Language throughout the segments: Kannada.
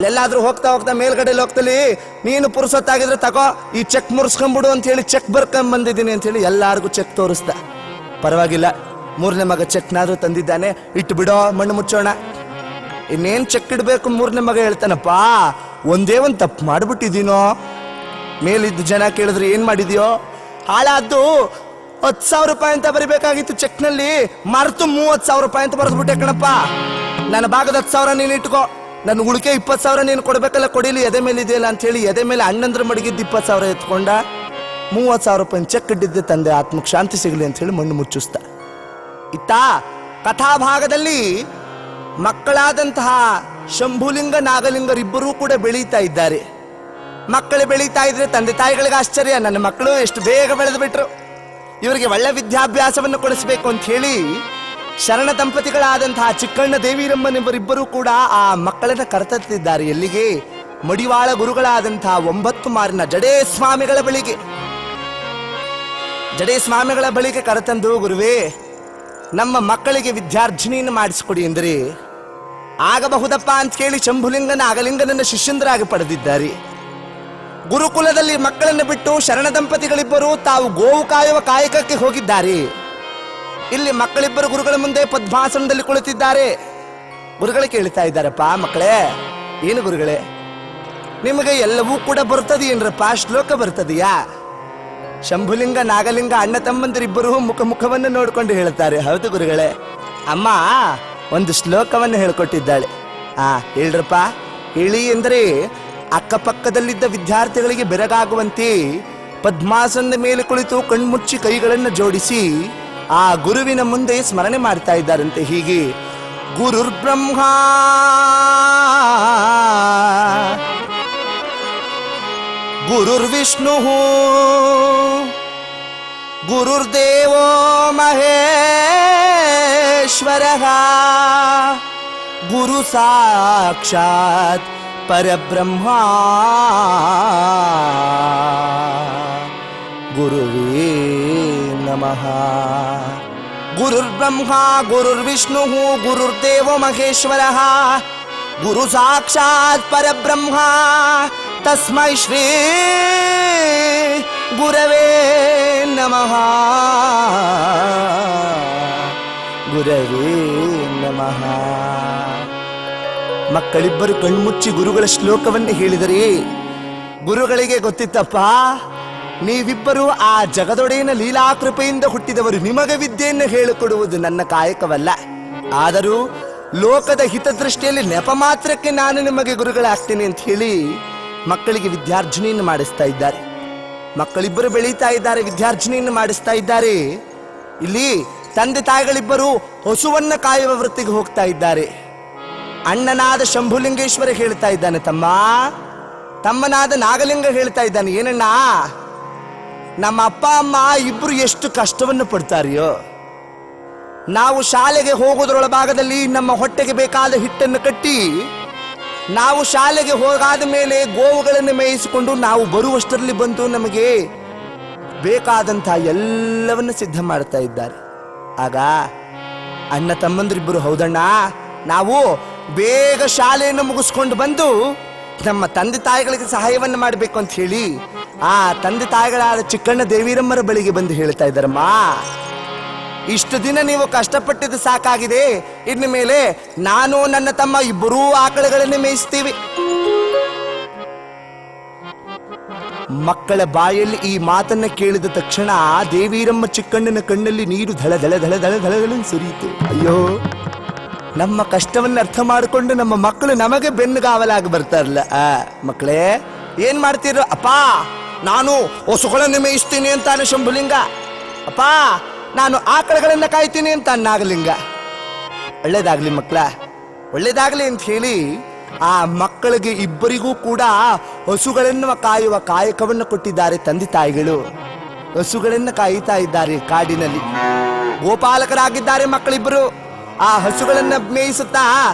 ಎಲ್ಲಾದ್ರೂ ಹೋಗ್ತಾ ಹೋಗ್ತಾ ಮೇಲ್ಗಡೆ ಹೋಗ್ತಲಿ ನೀನು ಪುರುಸೊತ್ತಾಗಿದ್ರೆ ತಗೋ ಈ ಚೆಕ್ ಮುರ್ಸ್ಕೊಂಡ್ಬಿಡು ಅಂತ ಹೇಳಿ ಚೆಕ್ ಬರ್ಕೊಂಡ್ ಬಂದಿದ್ದೀನಿ ಅಂತ ಹೇಳಿ ಎಲ್ಲಾರ್ಗು ಚೆಕ್ ತೋರಿಸ್ದ. ಪರವಾಗಿಲ್ಲ, ಮೂರನೇ ಮಗ ಚೆಕ್ನಾದ್ರೂ ತಂದಿದ್ದಾನೆ, ಇಟ್ಟು ಬಿಡೋ ಮಣ್ಣು ಮುಚ್ಚೋಣ. ಇನ್ನೇನ್ ಚೆಕ್ ಇಡ್ಬೇಕು? ಮೂರನೇ ಮಗ ಹೇಳ್ತಾನಪ್ಪ, ಒಂದೇ ಒಂದ್ ತಪ್ಪು ಮಾಡ್ಬಿಟ್ಟಿದೀನೋ. ಮೇಲಿದ್ದು ಜನ ಕೇಳಿದ್ರೆ ಏನ್ ಮಾಡಿದ್ಯೋ? ಹಾಳಾದ್ದು 10,000 ರೂಪಾಯಿ ಅಂತ ಬರಿಬೇಕಾಗಿತ್ತು ಚೆಕ್ನಲ್ಲಿ, ಮರ್ತು 30,000 ರೂಪಾಯಿ ಅಂತ ಬರೆದ್ಬಿಟ್ಟೆ ಕಣಪ್ಪ. ನನ್ನ ಭಾಗದ 10,000 ನೀನು ಇಟ್ಕೋ, ನನ್ನ ಉಳಿಕೆ 20,000 ನೀನು ಕೊಡ್ಬೇಕಲ್ಲ, ಕೊಡಿಲಿ ಎದೆ ಮೇಲೆ ಇದೆಯಲ್ಲ ಅಂತ ಹೇಳಿ ಎದೆ ಮೇಲೆ ಅಣ್ಣಂದ್ರ ಮಡಗಿದ್ದು 20,000 ಎತ್ಕೊಂಡ. 30,000 ರೂಪಾಯಿ ಚೆಕ್ ಇಟ್ಟಿದ್ದೆ ತಂದೆ ಆತ್ಮಕ್ಕೆ ಶಾಂತಿ ಸಿಗಲಿ ಅಂತ ಹೇಳಿ ಮಣ್ಣು ಮುಚ್ಚಿಸ್ತ. ಇತ್ತ ಕಥಾಭಾಗದಲ್ಲಿ ಮಕ್ಕಳಾದಂತಹ ಶಂಭುಲಿಂಗ ನಾಗಲಿಂಗರಿಬ್ಬರೂ ಕೂಡ ಬೆಳೀತಾ ಇದ್ದಾರೆ. ಮಕ್ಕಳು ಬೆಳೀತಾ ಇದ್ರೆ ತಂದೆ ತಾಯಿಗಳಿಗೆ ಆಶ್ಚರ್ಯ, ನನ್ನ ಮಕ್ಕಳು ಎಷ್ಟು ಬೇಗ ಬೆಳೆದು ಬಿಟ್ರು, ಇವರಿಗೆ ಒಳ್ಳೆ ವಿದ್ಯಾಭ್ಯಾಸವನ್ನು ಕೊಡಿಸಬೇಕು ಅಂತ ಹೇಳಿ ಶರಣ ದಂಪತಿಗಳಾದಂತಹ ಚಿಕ್ಕಣ್ಣ ದೇವಿರಮ್ಮನಿಬ್ಬರಿಬ್ಬರೂ ಕೂಡ ಆ ಮಕ್ಕಳನ್ನ ಕರೆತತ್ತಿದ್ದಾರೆ. ಎಲ್ಲಿಗೆ? ಮಡಿವಾಳ ಗುರುಗಳಾದಂತಹ 9 ಮಾರಿನ ಜಡೇ ಸ್ವಾಮಿಗಳ ಬಳಿಗೆ. ಜಡೇ ಸ್ವಾಮಿಗಳ ಬಳಿಗೆ ಕರೆತಂದು, ಗುರುವೇ ನಮ್ಮ ಮಕ್ಕಳಿಗೆ ವಿದ್ಯಾರ್ಜನೆಯನ್ನು ಮಾಡಿಸಿಕೊಡಿ ಎಂದರೆ ಆಗಬಹುದಪ್ಪ ಅಂತ ಕೇಳಿ ಶಂಭುಲಿಂಗ ನಾಗಲಿಂಗನನ್ನ ಶಿಷ್ಯಂದ್ರಾಗಿ ಪಡೆದಿದ್ದಾರೆ. ಗುರುಕುಲದಲ್ಲಿ ಮಕ್ಕಳನ್ನು ಬಿಟ್ಟು ಶರಣ ದಂಪತಿಗಳಿಬ್ಬರು ತಾವು ಗೋವು ಕಾಯುವ ಕಾಯಕಕ್ಕೆ ಹೋಗಿದ್ದಾರೆ. ಇಲ್ಲಿ ಮಕ್ಕಳಿಬ್ಬರು ಗುರುಗಳ ಮುಂದೆ ಪದ್ಮಾಸನದಲ್ಲಿ ಕುಳಿತಿದ್ದಾರೆ. ಗುರುಗಳೇ ಕೇಳ್ತಾ ಇದ್ದಾರಪ್ಪ, ಮಕ್ಕಳೇ ಏನು ಗುರುಗಳೇ ನಿಮಗೆ ಎಲ್ಲವೂ ಕೂಡ ಬರ್ತದೇನ್ರಪ್ಪ? ಶ್ಲೋಕ ಬರ್ತದೆಯಾ? ಶಂಭುಲಿಂಗ ನಾಗಲಿಂಗ ಅಣ್ಣ ತಮ್ಮಂದಿರಿಬ್ಬರು ಮುಖವನ್ನು ನೋಡ್ಕೊಂಡು ಹೇಳ್ತಾರೆ, ಹೌದು ಗುರುಗಳೇ, ಅಮ್ಮ ಒಂದು ಶ್ಲೋಕವನ್ನು ಹೇಳ್ಕೊಟ್ಟಿದ್ದಾಳೆ. ಹೇಳ್ರಪ್ಪ, ಹೇಳಿ ಎಂದರೆ ಅಕ್ಕಪಕ್ಕದಲ್ಲಿದ್ದ ವಿದ್ಯಾರ್ಥಿಗಳಿಗೆ ಬೆರಗಾಗುವಂತೆ ಪದ್ಮಾಸನದ ಮೇಲೆ ಕುಳಿತು ಕಣ್ಮುಚ್ಚಿ ಕೈಗಳನ್ನು ಜೋಡಿಸಿ ಆ ಗುರುವಿನ ಮುಂದೆ ಸ್ಮರಣೆ ಮಾಡ್ತಾ ಇದ್ದಾರಂತೆ. ಹೀಗೆ ಗುರುರ್ ಬ್ರಹ್ಮ ಗುರುರ್ ವಿಷ್ಣು ಗುರುರ್ದೇವೋ ಮಹೇಶ್ವರ ಗುರು ಸಾಕ್ಷಾತ್ ಪರಬ್ರಹ್ಮ ಗುರುವೇ ನಮಃ. ಗುರುರ್ಬ್ರಹ್ಮ ಗುರುರ್ವಿಷ್ಣು ಗುರುರ್ದೇವೋ ಮಹೇಶ್ವರ ಗುರು ಸಾಕ್ಷಾತ್ ಪರಬ್ರಹ್ಮ ತಸ್ಮೈ ಶ್ರೀ ಗುರವೇ ನಮಃ ಗುರವೇ ನಮಃ. ಮಕ್ಕಳಿಬ್ಬರು ಕಣ್ಮುಚ್ಚಿ ಗುರುಗಳ ಶ್ಲೋಕವನ್ನು ಹೇಳಿದರೆ ಗುರುಗಳಿಗೆ ಗೊತ್ತಿತ್ತಪ್ಪ, ನೀವಿಬ್ಬರು ಆ ಜಗದೊಡೆಯನ ಲೀಲಾಕೃಪೆಯಿಂದ ಹುಟ್ಟಿದವರು, ನಿಮಗೆ ವಿದ್ಯೆಯನ್ನು ಹೇಳಿಕೊಡುವುದು ನನ್ನ ಕಾಯಕವಲ್ಲ. ಆದರೂ ಲೋಕದ ಹಿತದೃಷ್ಟಿಯಲ್ಲಿ ನೆಪ ಮಾತ್ರಕ್ಕೆ ನಾನು ನಿಮಗೆ ಗುರುಗಳಾಗ್ತೇನೆ ಅಂತ ಹೇಳಿ ಮಕ್ಕಳಿಗೆ ವಿದ್ಯಾರ್ಜನೆಯನ್ನು ಮಾಡಿಸ್ತಾ ಇದ್ದಾರೆ. ಮಕ್ಕಳಿಬ್ಬರು ಬೆಳೀತಾ ಇದ್ದಾರೆ, ವಿದ್ಯಾರ್ಜನೆಯನ್ನು ಮಾಡಿಸ್ತಾ ಇದ್ದಾರೆ. ಇಲ್ಲಿ ತಂದೆ ತಾಯಿಗಳಿಬ್ಬರು ಹಸುವನ್ನ ಕಾಯುವ ವೃತ್ತಿಗೆ ಹೋಗ್ತಾ ಇದ್ದಾರೆ. ಅಣ್ಣನಾದ ಶಂಭುಲಿಂಗೇಶ್ವರ ಹೇಳ್ತಾ ಇದ್ದಾನೆ ತಮ್ಮ, ತಮ್ಮನಾದ ನಾಗಲಿಂಗ ಹೇಳ್ತಾ ಇದ್ದಾನೆ, ಏನಣ್ಣ ನಮ್ಮ ಅಪ್ಪ ಅಮ್ಮ ಇಬ್ರು ಎಷ್ಟು ಕಷ್ಟವನ್ನು ಪಡ್ತಾರೆಯೋ. ನಾವು ಶಾಲೆಗೆ ಹೋಗೋದ್ರೊಳಭಾಗದಲ್ಲಿ ನಮ್ಮ ಹೊಟ್ಟೆಗೆ ಬೇಕಾದ ಹಿಟ್ಟನ್ನು ಕಟ್ಟಿ ನಾವು ಶಾಲೆಗೆ ಹೋಗಾದ ಮೇಲೆ ಗೋವುಗಳನ್ನು ಮೇಯಿಸಿಕೊಂಡು ನಾವು ಬರುವಷ್ಟರಲ್ಲಿ ಬಂದು ನಮಗೆ ಬೇಕಾದಂತಹ ಎಲ್ಲವನ್ನು ಸಿದ್ಧ ಮಾಡ್ತಾ ಇದ್ದಾರೆ. ಆಗ ಅಣ್ಣ ತಮ್ಮಂದ್ರಿಬ್ಬರು, ಹೌದಣ್ಣ ನಾವು ಬೇಗ ಶಾಲೆಯನ್ನು ಮುಗಿಸ್ಕೊಂಡು ಬಂದು ನಮ್ಮ ತಂದೆ ತಾಯಿಗಳಿಗೆ ಸಹಾಯವನ್ನು ಮಾಡಬೇಕು ಅಂತ ಹೇಳಿ ಆ ತಂದೆ ತಾಯಿಗಳಾದ ಚಿಕ್ಕಣ್ಣ ದೇವಿರಮ್ಮರ ಬಳಿಗೆ ಬಂದು ಹೇಳ್ತಾ ಇದ್ದಾರಮ್ಮ, ಇಷ್ಟು ದಿನ ನೀವು ಕಷ್ಟಪಟ್ಟಿದ್ದು ಸಾಕಾಗಿದೆ, ಇನ್ನು ಮೇಲೆ ನಾನು ನನ್ನ ತಮ್ಮ ಇಬ್ಬರೂ ಆಕಳುಗಳನ್ನು ಮೇಯಿಸ್ತೀವಿ. ಮಕ್ಕಳ ಬಾಯಲ್ಲಿ ಈ ಮಾತನ್ನ ಕೇಳಿದ ತಕ್ಷಣ ದೇವಿರಮ್ಮ ಚಿಕ್ಕಣ್ಣನ ಕಣ್ಣಲ್ಲಿ ನೀರು ಧಳ ಧಳ ಧಳ ಧಳ ಧಳ ಸುರಿಯಿತು. ಅಯ್ಯೋ, ನಮ್ಮ ಕಷ್ಟವನ್ನು ಅರ್ಥ ಮಾಡಿಕೊಂಡು ನಮ್ಮ ಮಕ್ಕಳು ನಮಗೆ ಬೆನ್ನುಗಾವಲಾಗಿ ಬರ್ತಾರಲ್ಲ. ಮಕ್ಕಳೇ ಏನ್ ಮಾಡ್ತೀರ? ಅಪ್ಪ ನಾನು ಹಸುಗಳನ್ನು ಮೇಯಿಸ್ತೀನಿ ಅಂತಾನೆ ಶಂಭುಲಿಂಗ, ಅಪ್ಪ ನಾನು ಆಕಳುಗಳನ್ನ ಕಾಯ್ತೀನಿ ಅಂತ ನಾಗಲಿಂಗ. ಒಳ್ಳೇದಾಗ್ಲಿ ಮಕ್ಕಳ, ಒಳ್ಳೇದಾಗ್ಲಿ ಅಂತ ಹೇಳಿ ಆ ಮಕ್ಕಳಿಗೆ ಇಬ್ಬರಿಗೂ ಕೂಡ ಹಸುಗಳನ್ನು ಕಾಯುವ ಕಾಯಕವನ್ನು ಕೊಟ್ಟಿದ್ದಾರೆ ತಂದೆ ತಾಯಿಗಳು. ಹಸುಗಳನ್ನು ಕಾಯುತ್ತಾ ಇದ್ದಾರೆ ಕಾಡಿನಲ್ಲಿ, ಗೋಪಾಲಕರಾಗಿದ್ದಾರೆ ಮಕ್ಕಳಿಬ್ಬರು. ಆ ಹಸುಗಳನ್ನ ಮೇಯಿಸುತ್ತಾ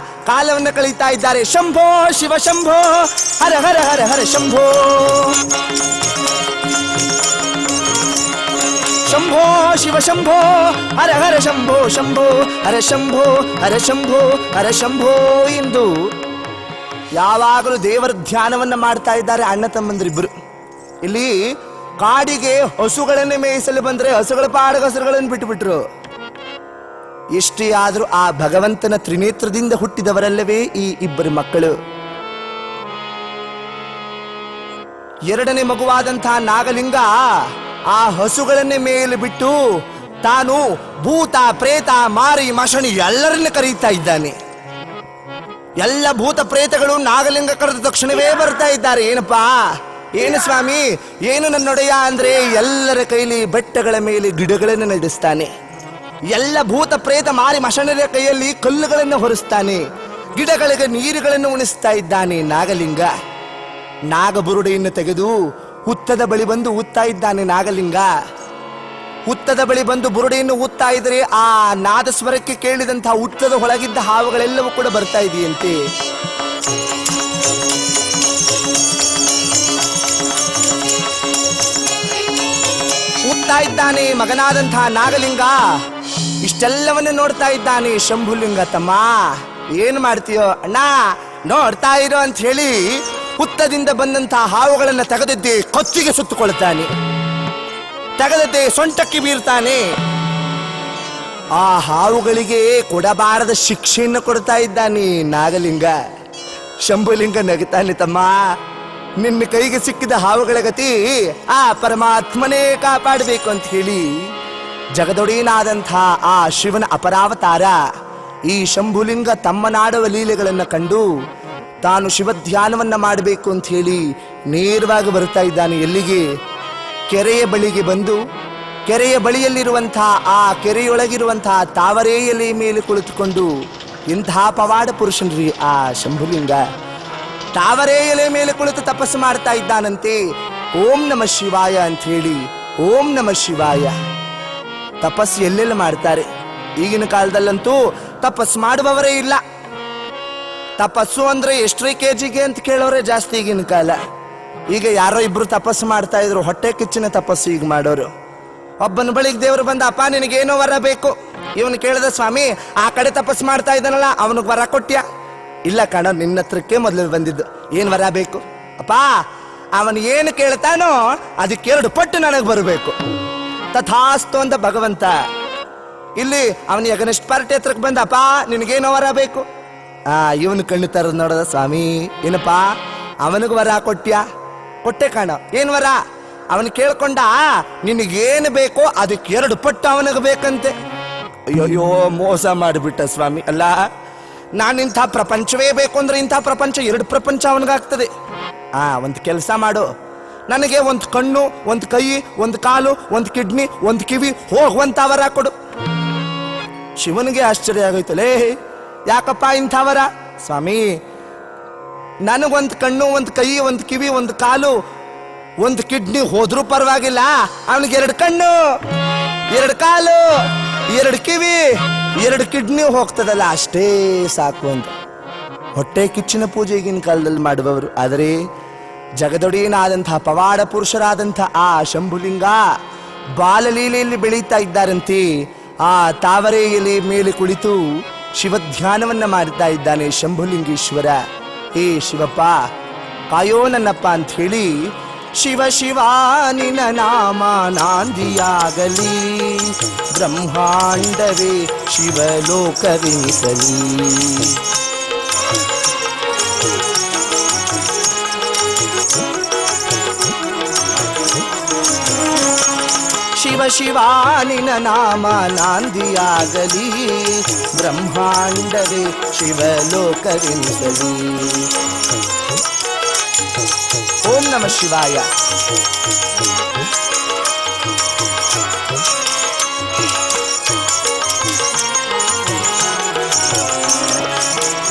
ಕಾಲವನ್ನು ಕಳೀತಾ ಇದ್ದಾರೆ. ಶಂಭೋ ಶಿವ ಶಂಭೋ ಹರ ಹರ ಹರ ಹರ ಶಂಭೋ ಶಂಭೋ ಶಿವ ಶಂಭೋ ಹರ ಹರ ಶಂಭೋ ಶಂಭೋ ಹರ ಶಂಭೋ ಹರ ಶಂಭೋ ಹರ ಶಂಭೋ ಎಂದು ಯಾವಾಗಲೂ ದೇವರ ಧ್ಯಾನವನ್ನ ಮಾಡ್ತಾ ಇದ್ದಾರೆ ಅಣ್ಣ ತಮ್ಮಂದ್ರಿಬ್ರು. ಇಲ್ಲಿ ಕಾಡಿಗೆ ಹಸುಗಳನ್ನೇ ಮೇಯಿಸಲು ಬಂದ್ರೆ ಹಸುಗಳ ಪಾಡಿಗೆ ಹಸುಗಳನ್ನು ಬಿಟ್ಟುಬಿಟ್ರು. ಎಷ್ಟೇ ಆದರೂ ಆ ಭಗವಂತನ ತ್ರಿನೇತ್ರದಿಂದ ಹುಟ್ಟಿದವರಲ್ಲವೇ ಈ ಇಬ್ಬರು ಮಕ್ಕಳು. ಎರಡನೇ ಮಗುವಾದಂತಹ ನಾಗಲಿಂಗ ಆ ಹಸುಗಳನ್ನೇ ಮೇಯಲು ಬಿಟ್ಟು ತಾನು ಭೂತ ಪ್ರೇತ ಮಾರಿ ಮಶಣಿ ಎಲ್ಲರನ್ನ ಕರೀತಾ ಇದ್ದಾನೆ. ಎಲ್ಲ ಭೂತ ಪ್ರೇತಗಳು ನಾಗಲಿಂಗ ಕರೆದ ತಕ್ಷಣವೇ ಬರ್ತಾ ಇದ್ದಾರೆ. ಏನಪ್ಪಾ, ಏನು ಸ್ವಾಮಿ, ಏನು ನನ್ನೊಡೆಯ ಅಂದ್ರೆ ಎಲ್ಲರ ಕೈಲಿ ಬೆಟ್ಟಗಳ ಮೇಲೆ ಗಿಡಗಳನ್ನು ನಡೆಸ್ತಾನೆ. ಎಲ್ಲ ಭೂತ ಪ್ರೇತ ಮಾರಿ ಮಶಣರ ಕೈಯಲ್ಲಿ ಕಲ್ಲುಗಳನ್ನು ಹೊರಿಸ್ತಾನೆ. ಗಿಡಗಳಿಗೆ ನೀರುಗಳನ್ನು ಉಣಿಸ್ತಾ ಇದ್ದಾನೆ ನಾಗಲಿಂಗ. ನಾಗಬುರುಡೆಯನ್ನು ತೆಗೆದು ಹುತ್ತದ ಬಳಿ ಬಂದು ಊತ್ತಾ ಇದ್ದಾನೆ ನಾಗಲಿಂಗ. ಹುತ್ತದ ಬಳಿ ಬಂದು ಬುರುಡೆಯನ್ನು ಊತ್ತಾ ಇದ್ರೆ ಆ ನಾದಸ್ವರಕ್ಕೆ ಕೇಳಿದಂತಹ ಹುತ್ತದ ಒಳಗಿದ್ದ ಹಾವುಗಳೆಲ್ಲವೂ ಕೂಡ ಬರ್ತಾ ಇದೆಯಂತೆ. ಊತ್ತಾ ಇದ್ದಾನೆ ಮಗನಾದಂತಹ ನಾಗಲಿಂಗ. ಇಷ್ಟೆಲ್ಲವನ್ನು ನೋಡ್ತಾ ಇದ್ದಾನೆ ಶಂಭುಲಿಂಗ. ತಮ್ಮ ಏನ್ ಮಾಡ್ತೀಯೋ ಅಣ್ಣ, ನೋಡ್ತಾ ಇರೋ ಅಂತ ಹೇಳಿ ಹುತ್ತದಿಂದ ಬಂದಂತಹ ಹಾವುಗಳನ್ನ ತೆಗೆದಿದ್ದೆ ಕೊಚ್ಚಿಗೆ ಸುತ್ತುಕೊಳ್ತಾನೆ, ತೆಗೆದದ್ದೇ ಸೊಂಟಕ್ಕೆ ಬೀರ್ತಾನೆ. ಆ ಹಾವುಗಳಿಗೆ ಕೊಡಬಾರದ ಶಿಕ್ಷೆಯನ್ನು ಕೊಡ್ತಾ ಇದ್ದಾನೆ ನಾಗಲಿಂಗ. ಶಂಭುಲಿಂಗ ನಗುತ್ತಾನೆ, ತಮ್ಮ ನಿನ್ನ ಕೈಗೆ ಸಿಕ್ಕಿದ ಹಾವುಗಳ ಗತಿ ಆ ಪರಮಾತ್ಮನೇ ಕಾಪಾಡಬೇಕು ಅಂತ ಹೇಳಿ ಜಗದೊಡೆಯನಾದಂಥ ಆ ಶಿವನ ಅಪರಾವತಾರ ಈ ಶಂಭುಲಿಂಗ ತಮ್ಮನಾಡುವ ಲೀಲೆಗಳನ್ನು ಕಂಡು ತಾನು ಶಿವಧ್ಯಾನವನ್ನ ಮಾಡಬೇಕು ಅಂತ ಹೇಳಿ ನೇರವಾಗಿ ಬರ್ತಾ ಇದ್ದಾನೆ. ಎಲ್ಲಿಗೆ? ಕೆರೆಯ ಬಳಿಗೆ ಬಂದು ಕೆರೆಯ ಬಳಿಯಲ್ಲಿರುವಂತಹ ಆ ಕೆರೆಯೊಳಗಿರುವಂತಹ ತಾವರೆ ಎಲೆ ಮೇಲೆ ಕುಳಿತುಕೊಂಡು, ಇಂತಹ ಪವಾಡ ಪುರುಷನ್ರಿ ಆ ಶಂಭುಲಿಂಗ. ತಾವರೆ ಎಲೆ ಮೇಲೆ ಕುಳಿತು ತಪಸ್ಸು ಮಾಡ್ತಾ ಇದ್ದಾನಂತೆ. ಓಂ ನಮ ಶಿವಾಯ ಅಂತ ಹೇಳಿ, ಓಂ ನಮ ಶಿವಾಯ. ತಪಸ್ಸು ಎಲ್ಲೆಲ್ಲ ಮಾಡ್ತಾರೆ. ಈಗಿನ ಕಾಲದಲ್ಲಂತೂ ತಪಸ್ಸು ಮಾಡುವವರೇ ಇಲ್ಲ. ತಪಸ್ಸು ಅಂದ್ರೆ ಎಷ್ಟೇ ಕೆಜಿಗೆ ಅಂತ ಕೇಳೋರೆ ಜಾಸ್ತಿ ಈಗಿನ ಕಾಲ. ಈಗ ಯಾರೋ ಇಬ್ರು ತಪಸ್ಸು ಮಾಡ್ತಾ ಇದ್ರು, ಹೊಟ್ಟೆ ಕಿಚ್ಚಿನ ತಪಸ್ಸು ಈಗ ಮಾಡೋರು. ಒಬ್ಬನ ಬಳಿಗೆ ದೇವರು ಬಂದ, ಅಪ್ಪ ನಿನಗೇನೋ ವರ ಬೇಕು. ಇವನು ಕೇಳಿದ, ಸ್ವಾಮಿ ಆ ಕಡೆ ತಪಸ್ಸು ಮಾಡ್ತಾ ಇದ್ದಾನಲ್ಲ ಅವನಿಗೆ ವರ ಕೊಟ್ಟ್ಯಾ? ಇಲ್ಲ ಕಣ, ನಿನ್ನ ಹತ್ರಕ್ಕೆ ಮೊದಲು ಬಂದಿದ್ದು. ಏನ್ ವರ ಬೇಕು? ಅಪ್ಪ ಅವನು ಏನು ಕೇಳ್ತಾನೋ ಅದಕ್ಕೆ 2 ಪಟ್ಟು ನನಗೆ ಬರಬೇಕು. ತಥಾಸ್ತು ಅಂತ ಭಗವಂತ. ಇಲ್ಲಿ ಅವನ ಯಗನೆಸ್ಟ್ ಪಾರ್ಟಿ ಹತ್ರಕ್ಕೆ ಬಂದ, ಅಪ್ಪ ನಿನಗೇನೋ ವರ ಬೇಕು? ಇವನು ಕಣ್ಣು ತರದ್ ನೋಡದ, ಸ್ವಾಮಿ ಏನಪ್ಪಾ ಅವನಿಗೆ ವರ ಕೊಟ್ಟ್ಯಾ? ಕೊಟ್ಟೆ ಕಾಣ. ಏನ್ ವರ? ಅವನು ಕೇಳ್ಕೊಂಡ, ನಿನಗೇನು ಬೇಕೋ ಅದಕ್ಕೆ 2 ಪಟ್ಟು ಅವನಿಗೆ ಬೇಕಂತೆ. ಅಯ್ಯೋಯ್ಯೋ, ಮೋಸ ಮಾಡಿಬಿಟ್ಟ ಸ್ವಾಮಿ. ಅಲ್ಲ, ನಾನು ಇಂಥ ಪ್ರಪಂಚವೇ ಬೇಕು ಅಂದ್ರೆ ಇಂಥ ಪ್ರಪಂಚ 2 ಪ್ರಪಂಚ ಅವನಿಗಾಗ್ತದೆ. ಒಂದು ಕೆಲಸ ಮಾಡು, ನನಗೆ 1 ಕಣ್ಣು, 1 ಕೈ, 1 ಕಾಲು, 1 ಕಿಡ್ನಿ, 1 ಕಿವಿ ಹೋಗುವಂತ ವರ ಕೊಡು. ಶಿವನಿಗೆ ಆಶ್ಚರ್ಯ ಆಗೋಯ್ತಲೇ, ಯಾಕಪ್ಪ ಇಂಥ ವರ? ಸ್ವಾಮಿ ನನಗೊಂದು ಕಣ್ಣು, 1 ಕೈ, 1 ಕಿವಿ, 1 ಕಾಲು, 1 ಕಿಡ್ನಿ ಹೋದ್ರೂ ಪರವಾಗಿಲ್ಲ, ಅವನಿಗೆ 2 ಕಣ್ಣು, 2 ಕಾಲು, 2 ಕಿವಿ, 2 ಕಿಡ್ನಿ ಹೋಗ್ತದಲ್ಲ ಅಷ್ಟೇ ಸಾಕು ಅಂತ. ಹೊಟ್ಟೆ ಕಿಚ್ಚಿನ ಪೂಜೆ ಈಗಿನ ಕಾಲದಲ್ಲಿ ಮಾಡುವವರು. ಆದರೆ ಜಗದೊಡೆಯನಾದಂತಹ ಪವಾಡ ಪುರುಷರಾದಂಥ ಆ ಶಂಭುಲಿಂಗ ಬಾಲಲೀಲೆಯಲ್ಲಿ ಬೆಳೀತಾ ಇದ್ದಾರಂತೆ. ಆ ತಾವರೆ ಎಲೆ ಮೇಲೆ ಕುಳಿತು ಶಿವಧ್ಯಾನವನ್ನ ಮಾಡ್ತಾ ಇದ್ದಾನೆ ಶಂಭುಲಿಂಗೇಶ್ವರ. ಏ ಶಿವಪ್ಪ ಕಾಯೋ ನನ್ನಪ್ಪ ಅಂತ ಹೇಳಿ, ಶಿವ ಶಿವ ನಿನ್ನ ನಾಮ ನಾಂದಿಯಾಗಲಿ, ಬ್ರಹ್ಮಾಂಡವೇ ಶಿವಲೋಕವೆನಿಸಲಿ. ಶಿವ ಶಿವ ನಿನ್ನ ನಾಮ ನಾಂದಿಯಾಗಲಿ, ಬ್ರಹ್ಮಾಂಡವೇ ಶಿವಲೋಕವೆನಿಸಲಿ. ಓಂ ನಮಃ ಶಿವಾಯ.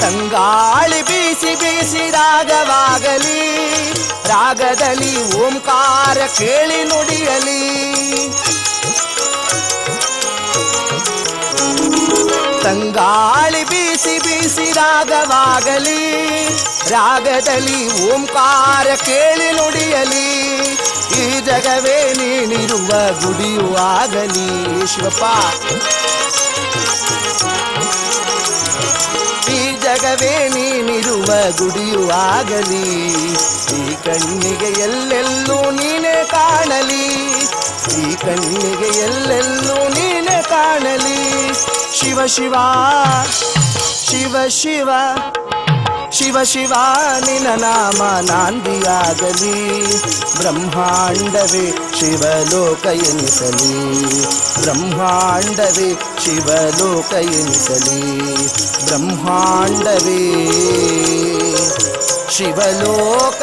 ತಂಗಾಳಿ ಬೀಸಿ ಬೀಸಿ ರಾಗವಾಗಲಿ, ರಾಗದಲ್ಲಿ ಓಂಕಾರ ಕೇಳಿ ನುಡಿಯಲಿ. ತಂಗಾಳಿ ಬೀಸಿ ಬೀಸಿ ರಾಗವಾಗಲಿ, ರಾಗದಲ್ಲಿ ಓಂಕಾರ ಕೇಳಿ ನುಡಿಯಲಿ. ಈ ಜಗವೇ ನೀನಿರುವ ಗುಡಿಯೂ ಆಗಲಿ. ಶಿವಪ್ಪ ಈ ಜಗವೇ ನೀನಿರುವ ಗುಡಿಯೂ ಆಗಲಿ, ಈ ಕಣ್ಣಿಗೆ ಎಲ್ಲೆಲ್ಲೂ ನೀನೇ ಕಾಣಲಿ, ಈ ಕಣ್ಣಿಗೆ ಎಲ್ಲೆಲ್ಲೂ ನೀನೇ ಕಾಣಲಿ. ಶಿವ ಶಿವ ಶಿವ ಶಿವ ಶಿವ ಶಿವ ನಿನ್ನ ನಾಮ ನಾಂದಿಯಾಗಲಿ, ಬ್ರಹ್ಮಾಂಡವೇ ಶಿವಲೋಕ ಎನಿಸಲಿ, ಬ್ರಹ್ಮಾಂಡವೇ ಶಿವಲೋಕ ಎನಿಸಲಿ, ಬ್ರಹ್ಮಾಂಡವೇ ಶಿವಲೋಕ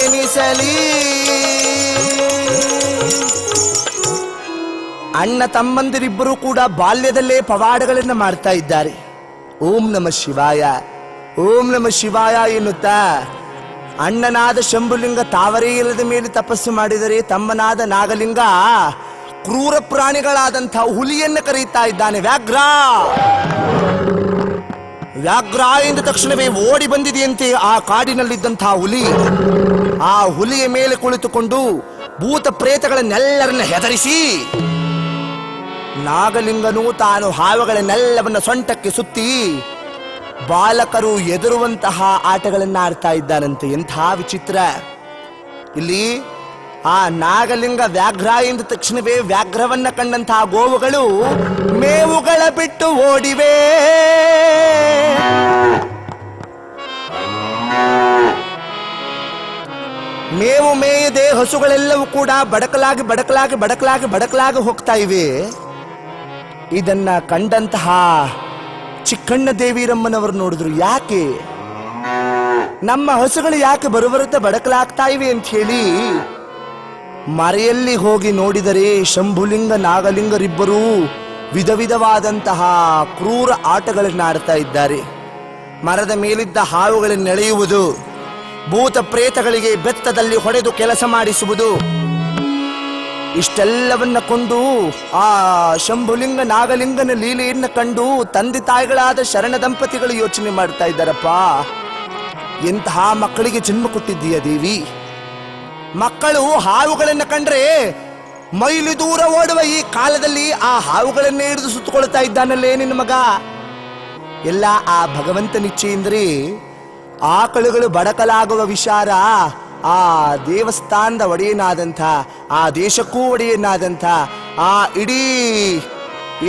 ಎನಿಸಲಿ. ಅಣ್ಣ ತಮ್ಮಂದಿರಿಬ್ಬರು ಕೂಡ ಬಾಲ್ಯದಲ್ಲೇ ಪವಾಡಗಳನ್ನು ಮಾಡ್ತಾ ಇದ್ದಾರೆ. ಓಂ ನಮ ಶಿವಾಯ, ಓಂ ನಮ ಶಿವಾಯ ಎನ್ನುತ್ತಾ ಅಣ್ಣನಾದ ಶಂಭುಲಿಂಗ ತಾವರೇ ಇಲ್ಲದ ಮೇಲೆ ತಪಸ್ಸು ಮಾಡಿದರೆ ತಮ್ಮನಾದ ನಾಗಲಿಂಗ ಕ್ರೂರ ಪ್ರಾಣಿಗಳಾದಂಥ ಹುಲಿಯನ್ನು ಕರೆಯುತ್ತಾ ಇದ್ದಾನೆ. ವ್ಯಾಘ್ರ ವ್ಯಾಘ್ರ ಎಂದ ತಕ್ಷಣವೇ ಓಡಿ ಬಂದಿದೆಯಂತೆ ಆ ಕಾಡಿನಲ್ಲಿದ್ದಂತಹ ಹುಲಿ. ಆ ಹುಲಿಯ ಮೇಲೆ ಕುಳಿತುಕೊಂಡು ಭೂತ ಪ್ರೇತಗಳನ್ನೆಲ್ಲರನ್ನ ಹೆದರಿಸಿ ನಾಗಲಿಂಗನು ತಾನು ಹಾವುಗಳನ್ನೆಲ್ಲವನ್ನ ಸೊಂಟಕ್ಕೆ ಸುತ್ತಿ ಬಾಲಕರು ಎದುರುವಂತಹ ಆಟಗಳನ್ನು ಆಡ್ತಾ ಇದ್ದಾನಂತೆ. ಎಂಥ ವಿಚಿತ್ರ! ಇಲ್ಲಿ ಆ ನಾಗಲಿಂಗ ವ್ಯಾಘ್ರ ಎಂದ ತಕ್ಷಣವೇ ವ್ಯಾಘ್ರವನ್ನ ಕಂಡಂತಹ ಗೋವುಗಳು ಮೇವುಗಳ ಬಿಟ್ಟು ಓಡಿವೆ. ಮೇವು ಮೇಯದೆ ಹಸುಗಳೆಲ್ಲವೂ ಕೂಡ ಬಡಕಲಾಗಿ ಬಡಕಲಾಗಿ ಬಡಕಲಾಗಿ ಬಡಕಲಾಗಿ ಹೋಗ್ತಾ ಇವೆ. ಇದನ್ನ ಕಂಡಂತಹ ಚಿಕ್ಕಣ್ಣ ದೇವಿರಮ್ಮನವರು ನೋಡಿದ್ರು, ಯಾಕೆ ನಮ್ಮ ಹಸುಗಳು ಯಾಕೆ ಬರುಬರುತ್ತ ಬಡಕಲಾಗ್ತಾ ಇವೆ ಅಂತ ಹೇಳಿ ಮರೆಯಲ್ಲಿ ಹೋಗಿ ನೋಡಿದರೆ ಶಂಭುಲಿಂಗ ನಾಗಲಿಂಗರಿಬ್ಬರೂ ವಿಧ ವಿಧವಾದಂತಹ ಕ್ರೂರ ಆಟಗಳನ್ನು ಆಡ್ತಾ ಇದ್ದಾರೆ. ಮರದ ಮೇಲಿದ್ದ ಹಾವುಗಳನ್ನೆಳೆಯುವುದು, ಭೂತ ಪ್ರೇತಗಳಿಗೆ ಬೆತ್ತದಲ್ಲಿ ಹೊಡೆದು ಕೆಲಸ ಮಾಡಿಸುವುದು, ಇಷ್ಟೆಲ್ಲವನ್ನ ಕೊಂಡು ಆ ಶಂಭುಲಿಂಗ ನಾಗಲಿಂಗನ ಲೀಲೆಯನ್ನ ಕಂಡು ತಂದೆ ತಾಯಿಗಳಾದ ಶರಣ ದಂಪತಿಗಳು ಯೋಚನೆ ಮಾಡ್ತಾ ಇದ್ದಾರಪ್ಪ, ಎಂತಹ ಮಕ್ಕಳಿಗೆ ಜನ್ಮ ಕೊಟ್ಟಿದ್ದೀಯ ದೇವಿ. ಮಕ್ಕಳು ಹಾವುಗಳನ್ನ ಕಂಡ್ರೆ ಮೈಲಿ ದೂರ ಓಡುವ ಈ ಕಾಲದಲ್ಲಿ ಆ ಹಾವುಗಳನ್ನೇ ಹಿಡಿದು ಸುತ್ತಕೊಳ್ತಾ ಇದ್ದಾನಲ್ಲೇ ನಿನ್ನ ಮಗ. ಎಲ್ಲ ಆ ಭಗವಂತನಿಚ್ಛೆಯೆಂದರೆ ಆಕಳುಗಳು ಬಡಕಲಾಗುವ ವಿಚಾರ ಆ ದೇವಸ್ಥಾನದ ಒಡೆಯನಾದಂಥ, ಆ ದೇಶಕ್ಕೂ ಒಡೆಯನಾದಂಥ, ಆ ಇಡೀ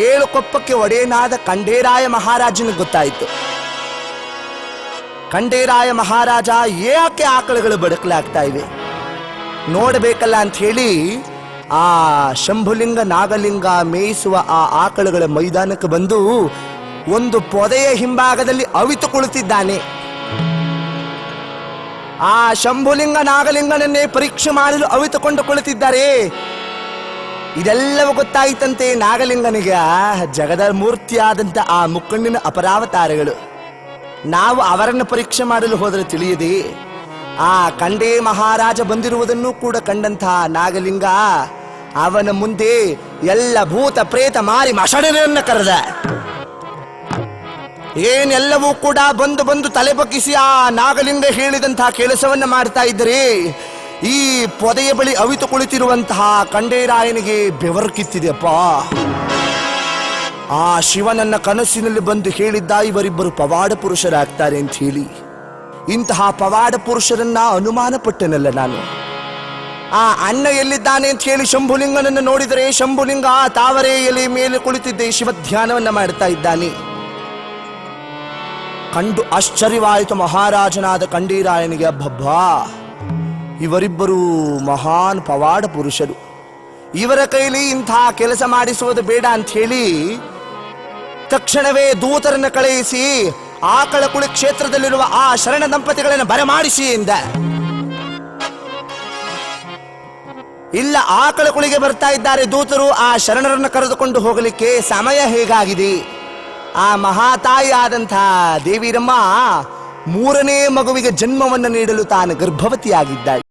7 ಕೊಪ್ಪಕ್ಕೆ ಒಡೆಯನಾದ ಖಂಡೇರಾಯ ಮಹಾರಾಜನಿಗೆ ಗೊತ್ತಾಯಿತು. ಖಂಡೇರಾಯ ಮಹಾರಾಜ ಯಾಕೆ ಆಕಳುಗಳು ಬಡಕಲಾಗ್ತಾ ಇವೆ ನೋಡಬೇಕಲ್ಲ ಅಂತ ಹೇಳಿ ಆ ಶಂಭುಲಿಂಗ ನಾಗಲಿಂಗ ಮೇಯಿಸುವ ಆ ಆಕಳುಗಳ ಮೈದಾನಕ್ಕೆ ಬಂದು ಒಂದು ಪೊದೆಯ ಹಿಂಭಾಗದಲ್ಲಿ ಅವಿತು ಕುಳಿತಿದ್ದಾನೆ. ಆ ಶಂಭುಲಿಂಗ ನಾಗಲಿಂಗನನ್ನೇ ಪರೀಕ್ಷೆ ಮಾಡಲು ಅವಿತುಕೊಂಡು ಕುಳಿತಿದ್ದಾರೆ. ಇದೆಲ್ಲವೂ ಗೊತ್ತಾಯಿತಂತೆ ನಾಗಲಿಂಗನಿಗೆ. ಜಗದ ಮೂರ್ತಿಯಾದಂಥ ಆ ಮುಕ್ಕಣ್ಣಿನ ಅಪರಾವತಾರಗಳು, ನಾವು ಅವರನ್ನು ಪರೀಕ್ಷೆ ಮಾಡಲು ಹೋದರೆ ತಿಳಿಯದೆ ಆ ಖಂಡೇ ಮಹಾರಾಜ ಬಂದಿರುವುದನ್ನು ಕೂಡ ಕಂಡಂತಹ ನಾಗಲಿಂಗ ಅವನ ಮುಂದೆ ಎಲ್ಲ ಭೂತ ಪ್ರೇತ ಮಾರಿ ಮಷಣರನ್ನ ಕರೆದ. ಏನೆಲ್ಲವೂ ಕೂಡ ಬಂದು ಬಂದು ತಲೆ ಬಗ್ಗಿಸಿ ಆ ನಾಗಲಿಂಗ ಹೇಳಿದಂತಹ ಕೆಲಸವನ್ನ ಮಾಡ್ತಾ ಇದ್ದರೆ ಈ ಪೊದೆಯ ಬಳಿ ಅವಿತು ಕುಳಿತಿರುವಂತಹ ಖಂಡೇರಾಯನಿಗೆ ಬೆವರು ಕಿತ್ತಿದೆಯಪ್ಪ. ಆ ಶಿವನನ್ನ ಕನಸಿನಲ್ಲಿ ಬಂದು ಹೇಳಿದ್ದ, ಇವರಿಬ್ಬರು ಪವಾಡ ಪುರುಷರಾಗ್ತಾರೆ ಅಂತ ಹೇಳಿ. ಇಂತಹ ಪವಾಡ ಪುರುಷರನ್ನ ಅನುಮಾನ ಪಟ್ಟನಲ್ಲ ನಾನು. ಆ ಅಣ್ಣ ಎಲ್ಲಿದ್ದಾನೆ ಅಂತ ಹೇಳಿ ಶಂಭುಲಿಂಗನನ್ನು ನೋಡಿದರೆ ಶಂಭುಲಿಂಗ ತಾವರೆ ಎಲೆ ಮೇಲೆ ಕುಳಿತಿದ್ದೆ ಶಿವಧ್ಯಾನವನ್ನ ಮಾಡ್ತಾ ಇದ್ದಾನೆ. ಕಂಡು ಆಶ್ಚರ್ಯವಾಯಿತು ಮಹಾರಾಜನಾದ ಖಂಡೇರಾಯನಿಗೆ. ಅಬ್ಬಬ್ಬಾ, ಇವರಿಬ್ಬರು ಮಹಾನ್ ಪವಾಡ ಪುರುಷರು, ಇವರ ಕೈಲಿ ಇಂಥ ಕೆಲಸ ಮಾಡಿಸುವುದು ಬೇಡ ಅಂತ ಹೇಳಿ ತಕ್ಷಣವೇ ದೂತರನ್ನು ಕಳುಹಿಸಿ ಆಕಳಕುಳಿ ಕ್ಷೇತ್ರದಲ್ಲಿರುವ ಆ ಶರಣ ದಂಪತಿಗಳನ್ನು ಬರಮಾಡಿಸಿ ಎಂದ. ಇಲ್ಲ, ಆಕಳಕುಳಿಗೆ ಬರ್ತಾ ಇದ್ದಾರೆ ದೂತರು, ಆ ಶರಣರನ್ನು ಕರೆದುಕೊಂಡು ಹೋಗಲಿಕ್ಕೆ ಸಮಯ ಹೇಗಾಗಿದೆ. ಆ ಮಹಾತಾಯಿ ಆದಂಥ ದೇವಿರಮ್ಮ 3ನೇ ಮಗುವಿಗೆ ಜನ್ಮವನ್ನು ನೀಡಲು ತಾನು ಗರ್ಭವತಿಯಾಗಿದ್ದಾಳೆ.